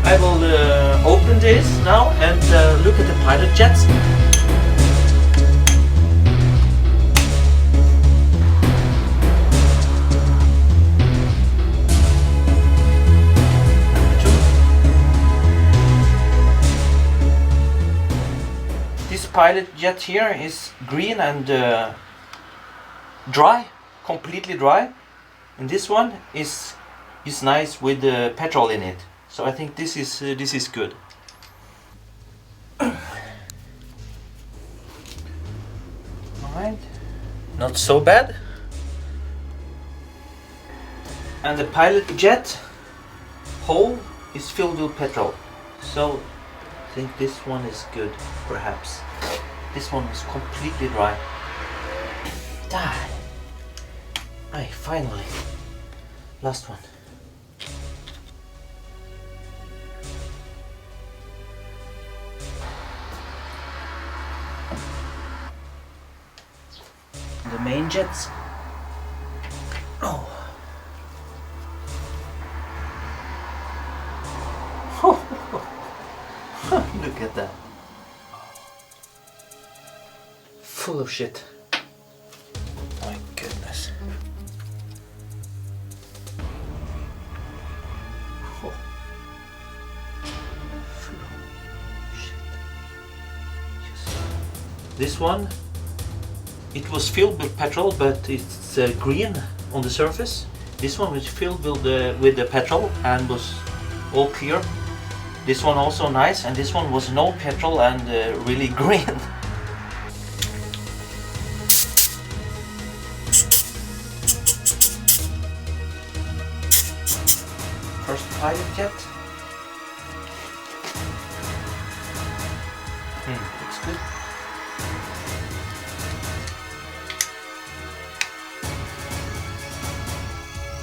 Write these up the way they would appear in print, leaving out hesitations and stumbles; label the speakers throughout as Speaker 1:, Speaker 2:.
Speaker 1: I will open this now and look at the pilot jets. This pilot jet here is green and dry, completely dry, and this one is nice with petrol in it. So I think this is good. Alright, not so bad. And the pilot jet hole is filled with petrol. So I think this one is good, perhaps. This one is completely dry. Aye, finally. Last one. The main jets. Oh. Look at that. Full of shit. My goodness. Oh. Full of shit. This one, it was filled with petrol, but it's green on the surface. This one was filled with the petrol and was all clear. This one also nice, and this one was no petrol and really green. First pilot jet. Looks good.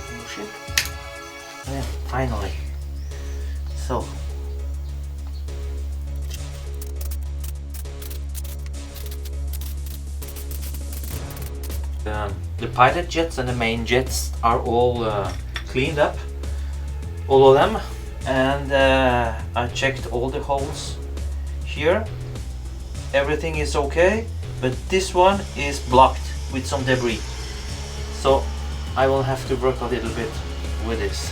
Speaker 1: Oh shit. Yeah, finally. So. The pilot jets and the main jets are all cleaned up, all of them, and I checked all the holes here. Everything is okay, but this one is blocked with some debris, so I will have to work a little bit with this.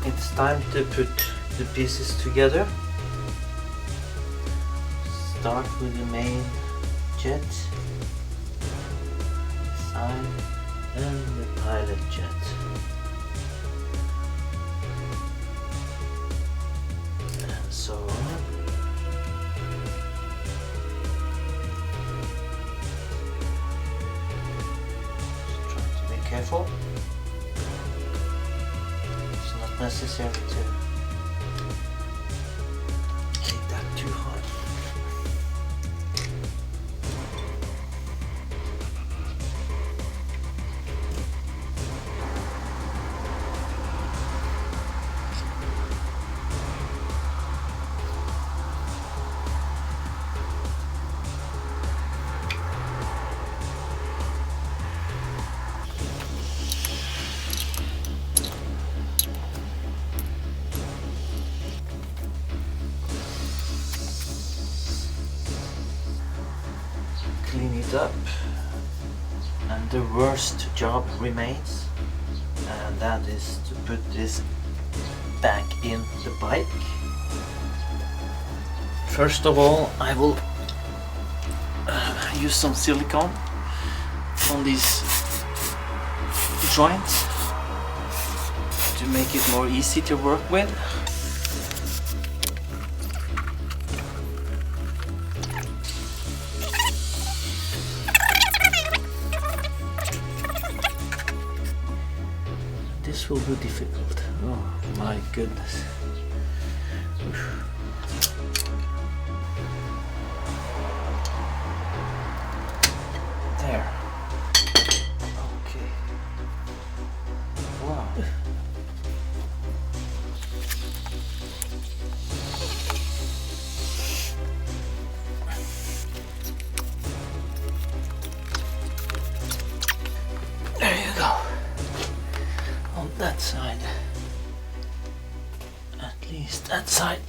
Speaker 1: It's time to put the pieces together. Start with the main jet, side, and the pilot jet. And so on. Just try to be careful. It's not necessary to too hard. Clean it up, and the worst job remains, and that is to put this back in the bike. First of all, I will use some silicone on these joints to make it more easy to work with. This will be difficult. Oh my goodness. There. Okay. Wow. At least that side.